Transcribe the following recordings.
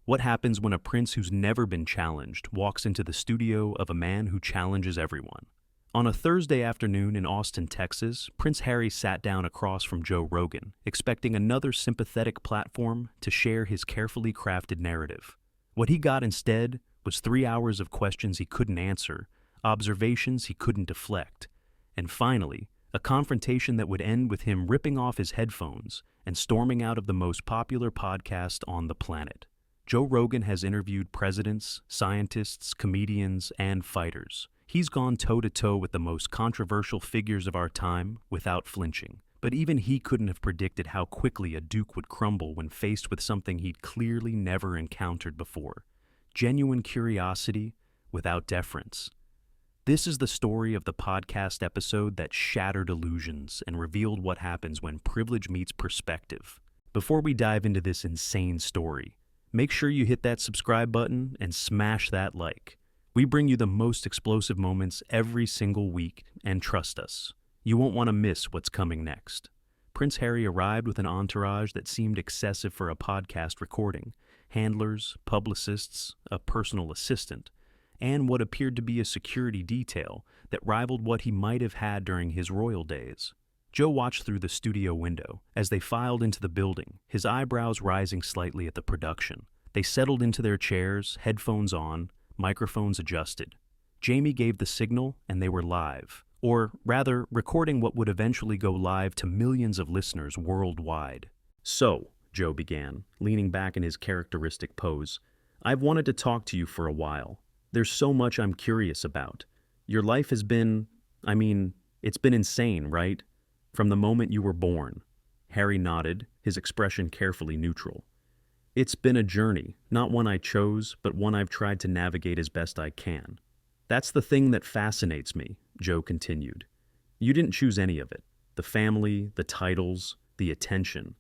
What happens when a prince who's never been challenged walks into the studio of a man who challenges everyone? On a Thursday afternoon in Austin, Texas, Prince Harry sat down across from Joe Rogan, expecting another sympathetic platform to share his carefully crafted narrative. What he got instead was 3 hours of questions he couldn't answer, observations he couldn't deflect, and finally, a confrontation that would end with him ripping off his headphones and storming out of the most popular podcast on the planet. Joe Rogan has interviewed presidents, scientists, comedians, and fighters. He's gone toe-to-toe with the most controversial figures of our time without flinching. But even he couldn't have predicted how quickly a duke would crumble when faced with something he'd clearly never encountered before. Genuine curiosity without deference. This is the story of the podcast episode that shattered illusions and revealed what happens when privilege meets perspective. Before we dive into this insane story, make sure you hit that subscribe button and smash that like. We bring you the most explosive moments every single week, and trust us, you won't want to miss what's coming next. Prince Harry arrived with an entourage that seemed excessive for a podcast recording: handlers, publicists, a personal assistant, and what appeared to be a security detail that rivaled what he might have had during his royal days. Joe watched through the studio window as they filed into the building, his eyebrows rising slightly at the production. They settled into their chairs, headphones on, microphones adjusted. Jamie gave the signal and they were live, or rather, recording what would eventually go live to millions of listeners worldwide. "So," Joe began, leaning back in his characteristic pose, "I've wanted to talk to you for a while. There's so much I'm curious about. Your life has been, it's been insane, right? From the moment you were born." Harry nodded, his expression carefully neutral. "It's been a journey, not one I chose, but one I've tried to navigate as best I can. That's the thing that fascinates me," Joe continued. "You didn't choose any of it. The family, the titles, the attention.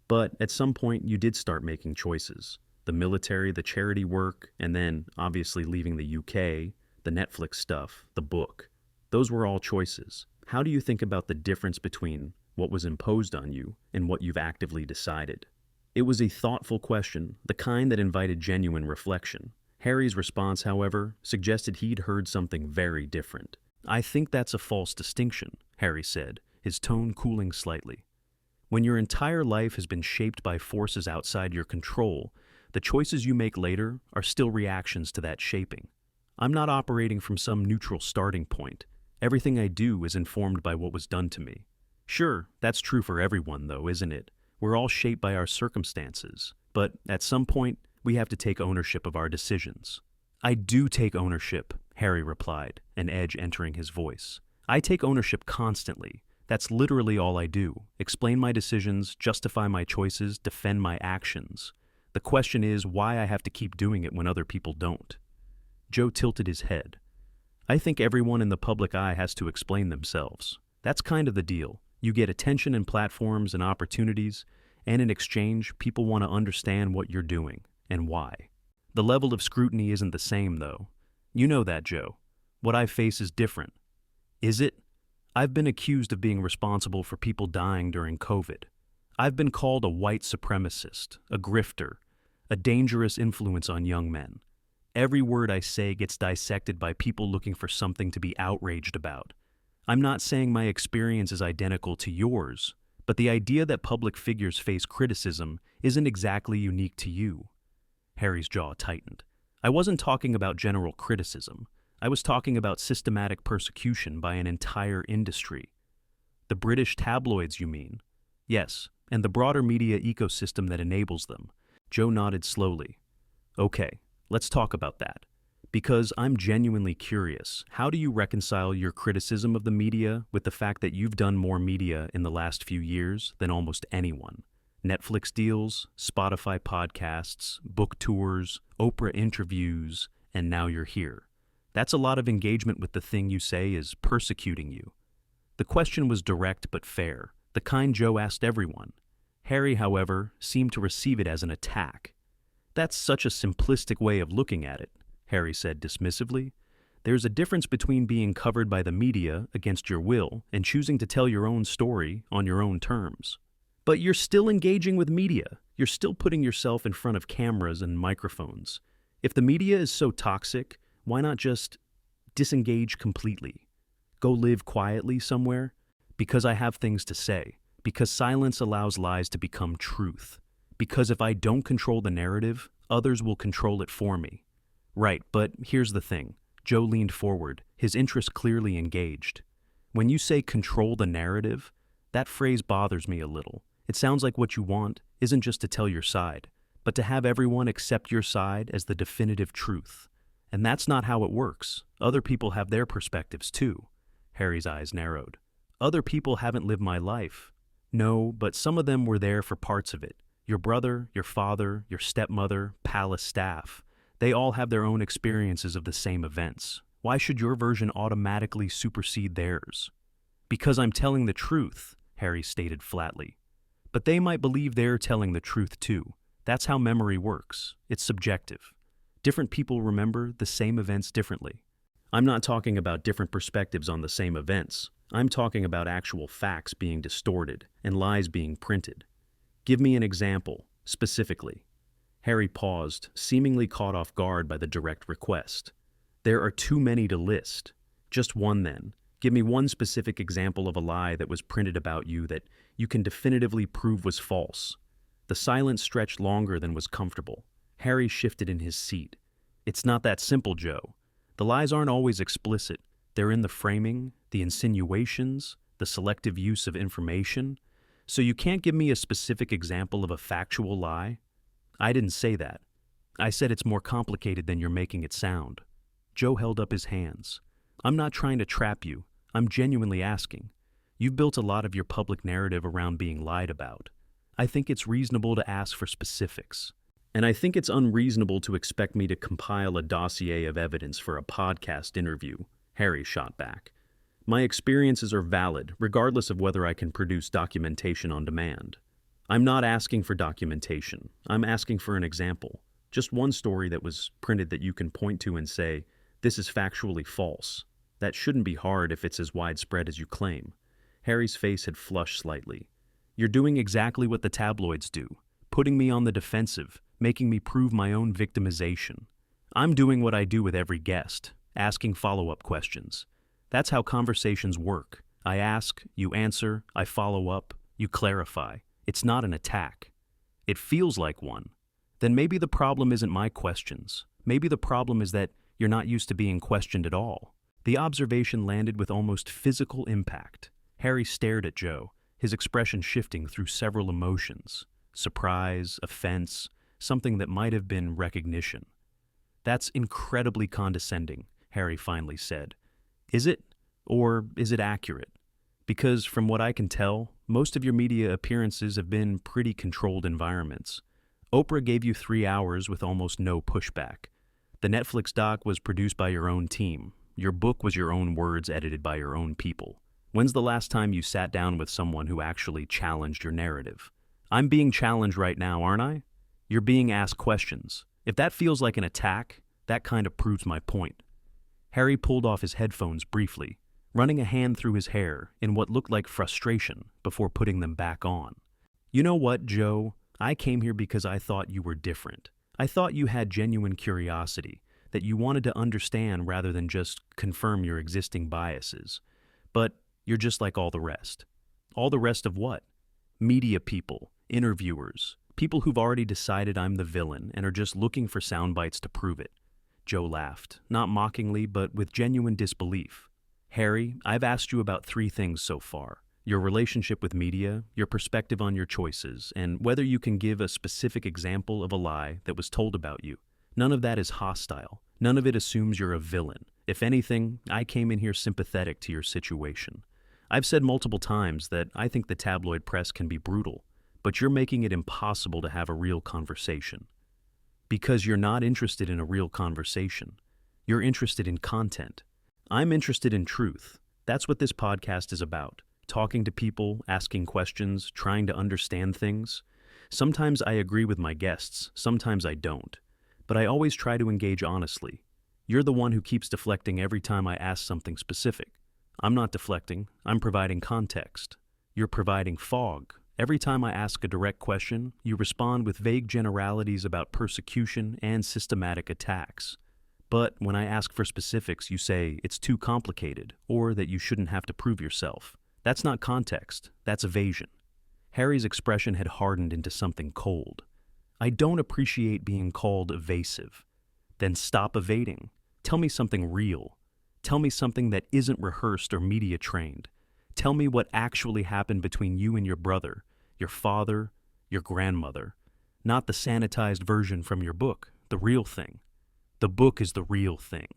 But at some point you did start making choices. The military, the charity work, and then, obviously leaving the UK, the Netflix stuff, the book. Those were all choices. How do you think about the difference between what was imposed on you and what you've actively decided?" It was a thoughtful question, the kind that invited genuine reflection. Harry's response, however, suggested he'd heard something very different. "I think that's a false distinction," Harry said, his tone cooling slightly. "When your entire life has been shaped by forces outside your control, the choices you make later are still reactions to that shaping. I'm not operating from some neutral starting point. Everything I do is informed by what was done to me. Sure, that's true for everyone though, isn't it? We're all shaped by our circumstances, but at some point, we have to take ownership of our decisions." "I do take ownership," Harry replied, an edge entering his voice. "I take ownership constantly. That's literally all I do. Explain my decisions, justify my choices, defend my actions. The question is why I have to keep doing it when other people don't." Joe tilted his head. "I think everyone in the public eye has to explain themselves. That's kind of the deal. You get attention and platforms and opportunities, and in exchange, people want to understand what you're doing and why. The level of scrutiny isn't the same, though. You know that, Joe. What I face is different." "Is it?" "I've been accused of being responsible for people dying during COVID. I've been called a white supremacist, a grifter, a dangerous influence on young men. Every word I say gets dissected by people looking for something to be outraged about. I'm not saying my experience is identical to yours, but the idea that public figures face criticism isn't exactly unique to you." Harry's jaw tightened. "I wasn't talking about general criticism. I was talking about systematic persecution by an entire industry." "The British tabloids, you mean?" "Yes, and the broader media ecosystem that enables them." Joe nodded slowly. "Okay, let's talk about that. Because I'm genuinely curious, how do you reconcile your criticism of the media with the fact that you've done more media in the last few years than almost anyone? Netflix deals, Spotify podcasts, book tours, Oprah interviews, and now you're here. That's a lot of engagement with the thing you say is persecuting you." The question was direct but fair, the kind Joe asked everyone. Harry, however, seemed to receive it as an attack. "That's such a simplistic way of looking at it," Harry said dismissively. "There's a difference between being covered by the media against your will and choosing to tell your own story on your own terms." But you're still engaging with media. You're still putting yourself in front of cameras and microphones. If the media is so toxic, why not just disengage completely? Go live quietly somewhere? Because I have things to say. Because silence allows lies to become truth. Because if I don't control the narrative, others will control it for me. Right, but here's the thing. Joe leaned forward, his interest clearly engaged. When you say control the narrative, that phrase bothers me a little. It sounds like what you want isn't just to tell your side, but to have everyone accept your side as the definitive truth. And that's not how it works. Other people have their perspectives too. Harry's eyes narrowed. Other people haven't lived my life. No, but some of them were there for parts of it. Your brother, your father, your stepmother, palace staff. They all have their own experiences of the same events. Why should your version automatically supersede theirs? Because I'm telling the truth, Harry stated flatly. But they might believe they're telling the truth too. That's how memory works. It's subjective. Different people remember the same events differently. I'm not talking about different perspectives on the same events. I'm talking about actual facts being distorted and lies being printed. Give me an example, specifically. Harry paused, seemingly caught off guard by the direct request. There are too many to list. Just one then. Give me one specific example of a lie that was printed about you that you can definitively prove was false. The silence stretched longer than was comfortable. Harry shifted in his seat. It's not that simple, Joe. The lies aren't always explicit. They're in the framing, the insinuations, the selective use of information. So you can't give me a specific example of a factual lie? I didn't say that. I said it's more complicated than you're making it sound. Joe held up his hands. I'm not trying to trap you. I'm genuinely asking. You've built a lot of your public narrative around being lied about. I think it's reasonable to ask for specifics. And I think it's unreasonable to expect me to compile a dossier of evidence for a podcast interview, Harry shot back. My experiences are valid, regardless of whether I can produce documentation on demand. I'm not asking for documentation. I'm asking for an example. Just one story that was printed that you can point to and say, this is factually false. That shouldn't be hard if it's as widespread as you claim. Harry's face had flushed slightly. You're doing exactly what the tabloids do, putting me on the defensive, making me prove my own victimization. I'm doing what I do with every guest, asking follow-up questions. That's how conversations work. I ask, you answer, I follow up, you clarify. It's not an attack. It feels like one. Then maybe the problem isn't my questions. Maybe the problem is that you're not used to being questioned at all. The observation landed with almost physical impact. Harry stared at Joe, his expression shifting through several emotions. Surprise, offense, something that might have been recognition. That's incredibly condescending, Harry finally said. Is it? Or is it accurate? Because from what I can tell, most of your media appearances have been pretty controlled environments. Oprah gave you 3 hours with almost no pushback. The Netflix doc was produced by your own team. Your book was your own words edited by your own people. When's the last time you sat down with someone who actually challenged your narrative? I'm being challenged right now, aren't I? You're being asked questions. If that feels like an attack, that kind of proves my point. Harry pulled off his headphones briefly, running a hand through his hair in what looked like frustration before putting them back on. You know what, Joe? I came here because I thought you were different. I thought you had genuine curiosity, that you wanted to understand rather than just confirm your existing biases. But you're just like all the rest. All the rest of what? Media people, interviewers, people who've already decided I'm the villain and are just looking for sound bites to prove it. Joe laughed, not mockingly, but with genuine disbelief. Harry, I've asked you about 3 things so far. Your relationship with media, your perspective on your choices, and whether you can give a specific example of a lie that was told about you. None of that is hostile. None of it assumes you're a villain. If anything, I came in here sympathetic to your situation. I've said multiple times that I think the tabloid press can be brutal, but you're making it impossible to have a real conversation. Because you're not interested in a real conversation. You're interested in content. I'm interested in truth. That's what this podcast is about. Talking to people, asking questions, trying to understand things. Sometimes I agree with my guests, sometimes I don't. But I always try to engage honestly. You're the one who keeps deflecting every time I ask something specific. I'm not deflecting, I'm providing context. You're providing fog, Every time I ask a direct question, you respond with vague generalities about persecution and systematic attacks. But when I ask for specifics, you say it's too complicated, or that you shouldn't have to prove yourself. That's not context, that's evasion. Harry's expression had hardened into something cold. I don't appreciate being called evasive. Then stop evading. Tell me something real. Tell me something that isn't rehearsed or media trained. Tell me what actually happened between you and your brother, your father, your grandmother. Not the sanitized version from your book, the real thing. The book is the real thing.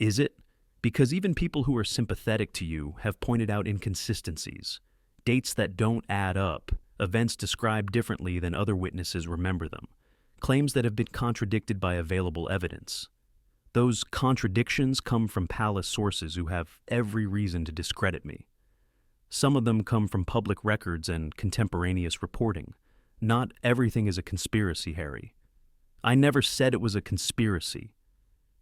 Is it? Because even people who are sympathetic to you have pointed out inconsistencies, dates that don't add up, events described differently than other witnesses remember them, claims that have been contradicted by available evidence. Those contradictions come from palace sources who have every reason to discredit me. Some of them come from public records and contemporaneous reporting. Not everything is a conspiracy, Harry. I never said it was a conspiracy.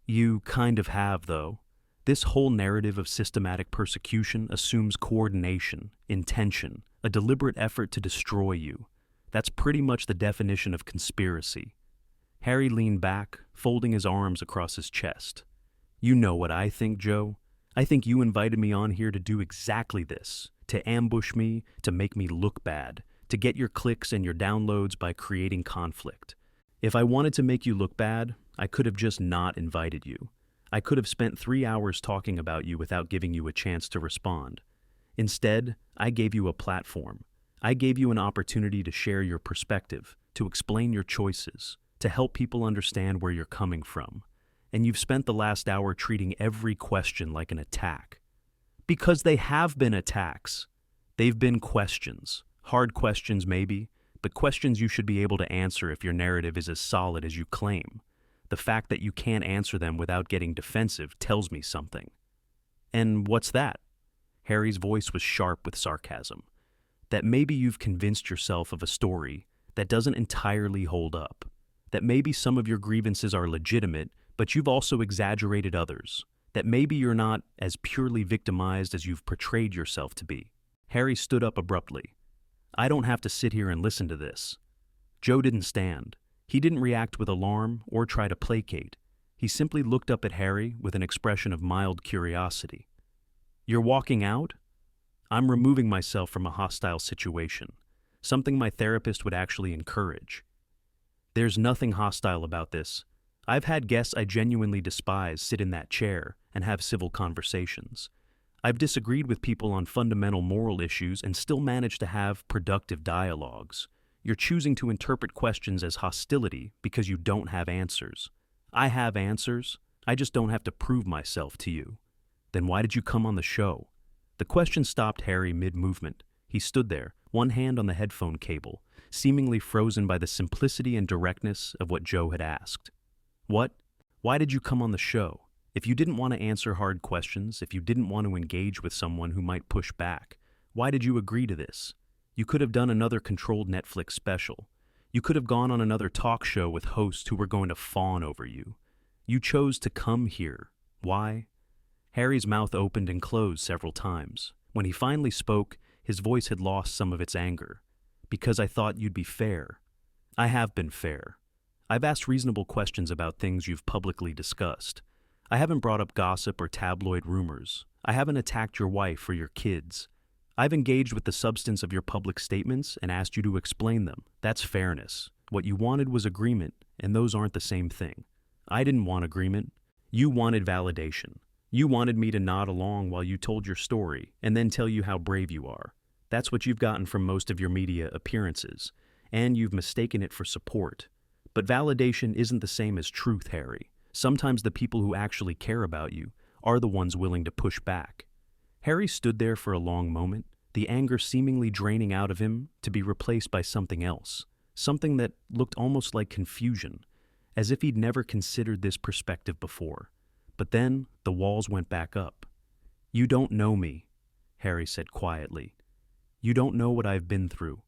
You kind of have, though. This whole narrative of systematic persecution assumes coordination, intention, a deliberate effort to destroy you. That's pretty much the definition of conspiracy. Harry leaned back, folding his arms across his chest. You know what I think, Joe. I think you invited me on here to do exactly this, to ambush me, to make me look bad, to get your clicks and your downloads by creating conflict. If I wanted to make you look bad, I could have just not invited you. I could have spent 3 hours talking about you without giving you a chance to respond. Instead, I gave you a platform. I gave you an opportunity to share your perspective, to explain your choices, to help people understand where you're coming from. And you've spent the last hour treating every question like an attack. Because they have been attacks. They've been questions. Hard questions, maybe, but questions you should be able to answer if your narrative is as solid as you claim. The fact that you can't answer them without getting defensive tells me something. And what's that? Harry's voice was sharp with sarcasm. That maybe you've convinced yourself of a story that doesn't entirely hold up. That maybe some of your grievances are legitimate, but you've also exaggerated others. That maybe you're not as purely victimized as you've portrayed yourself to be. Harry stood up abruptly. I don't have to sit here and listen to this. Joe didn't stand. He didn't react with alarm or try to placate. He simply looked up at Harry with an expression of mild curiosity. You're walking out? I'm removing myself from a hostile situation, something my therapist would actually encourage. There's nothing hostile about this. I've had guests I genuinely despise sit in that chair and have civil conversations. I've disagreed with people on fundamental moral issues and still managed to have productive dialogues. You're choosing to interpret questions as hostility because you don't have answers. I have answers. I just don't have to prove myself to you. Then why did you come on the show? The question stopped Harry mid-movement. He stood there, one hand on the headphone cable, seemingly frozen by the simplicity and directness of what Joe had asked. What? Why did you come on the show? If you didn't want to answer hard questions, if you didn't want to engage with someone who might push back, why did you agree to this? You could have done another controlled Netflix special. You could have gone on another talk show with hosts who were going to fawn over you. You chose to come here. Why? Harry's mouth opened and closed several times. When he finally spoke, his voice had lost some of its anger. Because I thought you'd be fair. I have been fair. I've asked reasonable questions about things you've publicly discussed. I haven't brought up gossip or tabloid rumors. I haven't attacked your wife or your kids. I've engaged with the substance of your public statements and asked you to explain them. That's fairness. What you wanted was agreement, and those aren't the same thing. I didn't want agreement. You wanted validation. You wanted me to nod along while you told your story and then tell you how brave you are. That's what you've gotten from most of your media appearances, and you've mistaken it for support. But validation isn't the same as truth, Harry. Sometimes the people who actually care about you are the ones willing to push back. Harry stood there for a long moment, the anger seemingly draining out of him to be replaced by something else, something that looked almost like confusion, as if he'd never considered this perspective before. But then the walls went back up. You don't know me, Harry said quietly. You don't know what I've been through.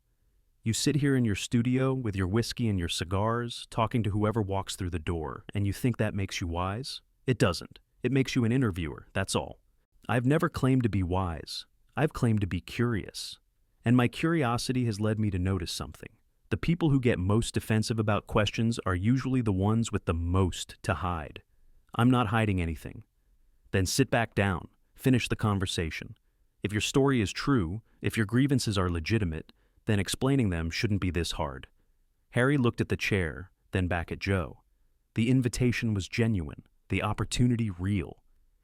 You sit here in your studio with your whiskey and your cigars, talking to whoever walks through the door, and you think that makes you wise? It doesn't. It makes you an interviewer, that's all. I've never claimed to be wise. I've claimed to be curious. And my curiosity has led me to notice something. The people who get most defensive about questions are usually the ones with the most to hide. I'm not hiding anything. Then sit back down, finish the conversation. If your story is true, if your grievances are legitimate, then explaining them shouldn't be this hard. Harry looked at the chair, then back at Joe. The invitation was genuine, the opportunity real.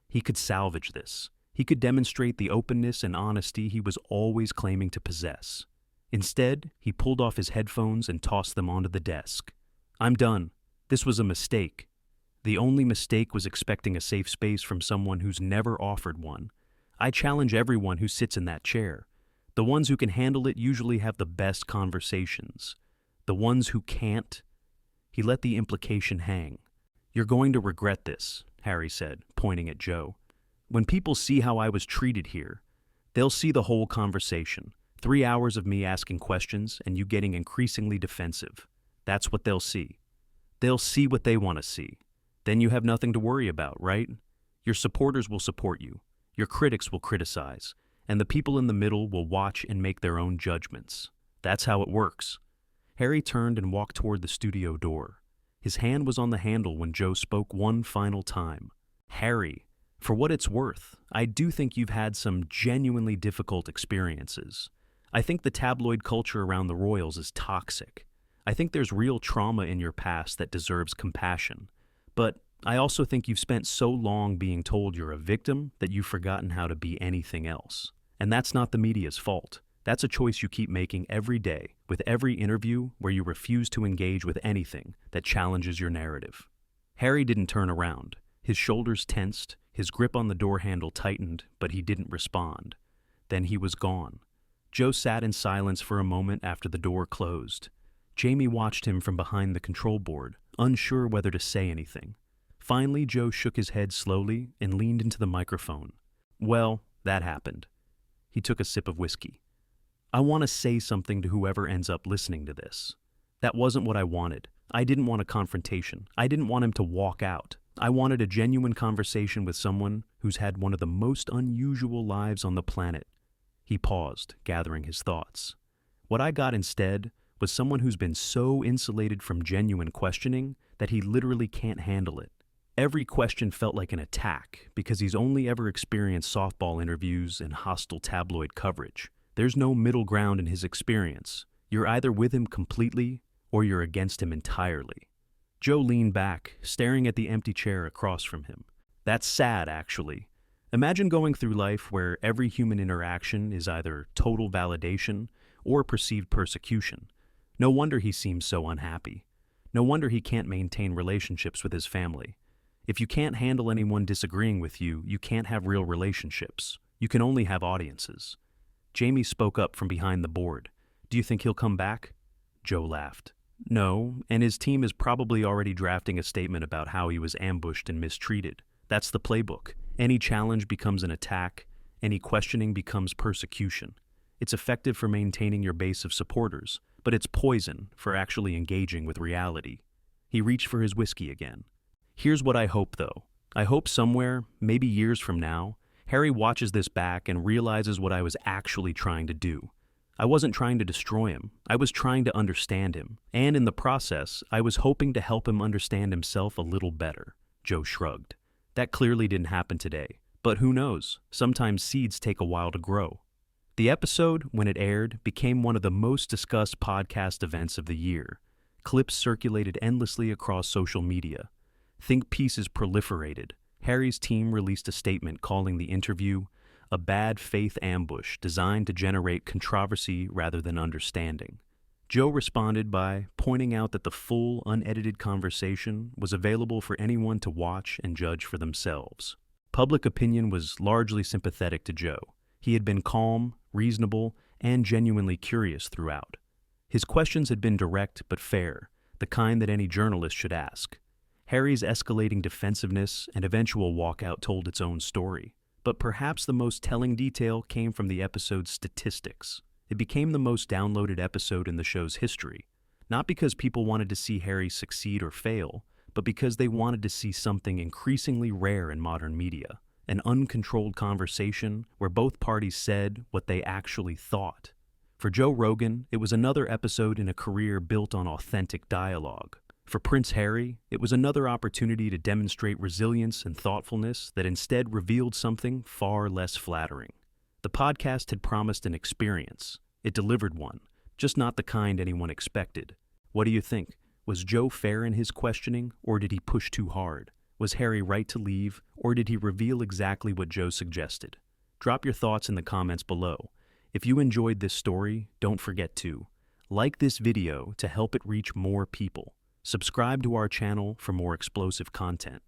He could salvage this. He could demonstrate the openness and honesty he was always claiming to possess. Instead, he pulled off his headphones and tossed them onto the desk. I'm done. This was a mistake. The only mistake was expecting a safe space from someone who's never offered one. I challenge everyone who sits in that chair. The ones who can handle it usually have the best conversations. The ones who can't. He let the implication hang. You're going to regret this, Harry said, pointing at Joe. When people see how I was treated here, they'll see the whole conversation. 3 hours of me asking questions and you getting increasingly defensive. That's what they'll see. They'll see what they want to see. Then you have nothing to worry about, right? Your supporters will support you. Your critics will criticize. And the people in the middle will watch and make their own judgments. That's how it works. Harry turned and walked toward the studio door. His hand was on the handle when Joe spoke one final time. Harry, for what it's worth, I do think you've had some genuinely difficult experiences. I think the tabloid culture around the royals is toxic. I think there's real trauma in your past that deserves compassion. But I also think you've spent so long being told you're a victim that you've forgotten how to be anything else. And that's not the media's fault. That's a choice you keep making every day, with every interview where you refuse to engage with anything that challenges your narrative. Harry didn't turn around. His shoulders tensed, his grip on the door handle tightened, but he didn't respond. Then he was gone. Joe sat in silence for a moment after the door closed. Jamie watched him from behind the control board, unsure whether to say anything. Finally, Joe shook his head slowly and leaned into the microphone. Well, that happened. He took a sip of whiskey. I want to say something to whoever ends up listening to this. That wasn't what I wanted. I didn't want a confrontation. I didn't want him to walk out. I wanted a genuine conversation with someone who's had one of the most unusual lives on the planet. He paused, gathering his thoughts. What I got instead was someone who's been so insulated from genuine questioning that he literally can't handle it. Every question felt like an attack because he's only ever experienced softball interviews and hostile tabloid coverage. There's no middle ground in his experience. You're either with him completely or you're against him entirely. Joe leaned back, staring at the empty chair across from him. That's sad, actually. Imagine going through life where every human interaction is either total validation or perceived persecution. No wonder he seems so unhappy. No wonder he can't maintain relationships with his family. If you can't handle anyone disagreeing with you, you can't have real relationships. You can only have audiences. Jamie spoke up from behind the board. Do you think he'll come back? Joe laughed. No, and his team is probably already drafting a statement about how he was ambushed and mistreated. That's the playbook. Any challenge becomes an attack. Any questioning becomes persecution. It's effective for maintaining your base of supporters, but it's poison for actually engaging with reality. He reached for his whiskey again. Here's what I hope, though. I hope somewhere, maybe years from now, Harry watches this back and realizes what I was actually trying to do. I wasn't trying to destroy him. I was trying to understand him. And in the process, I was hoping to help him understand himself a little better. Joe shrugged. That clearly didn't happen today. But who knows? Sometimes seeds take a while to grow. The episode, when it aired, became one of the most discussed podcast events of the year. Clips circulated endlessly across social media. Think pieces proliferated. Harry's team released a statement calling the interview a bad faith ambush designed to generate controversy rather than understanding. Joe responded by pointing out that the full, unedited conversation was available for anyone to watch and judge for themselves. Public opinion was largely sympathetic to Joe. He had been calm, reasonable, and genuinely curious throughout. His questions had been direct but fair, the kind that any journalist should ask. Harry's escalating defensiveness and eventual walkout told its own story. But perhaps the most telling detail came from the episode's statistics. It became the most downloaded episode in the show's history, not because people wanted to see Harry succeed or fail, but because they wanted to see something increasingly rare in modern media, an uncontrolled conversation where both parties said what they actually thought. For Joe Rogan, it was another episode in a career built on authentic dialogue. For Prince Harry, it was another opportunity to demonstrate resilience and thoughtfulness that instead revealed something far less flattering. The podcast had promised an experience. It delivered one, just not the kind anyone expected. What do you think? Was Joe fair in his questioning, or did he push too hard? Was Harry right to leave, or did he reveal exactly what Joe suggested? Drop your thoughts in the comments below. If you enjoyed this story, don't forget to like this video to help it reach more people. Subscribe to our channel for more explosive content.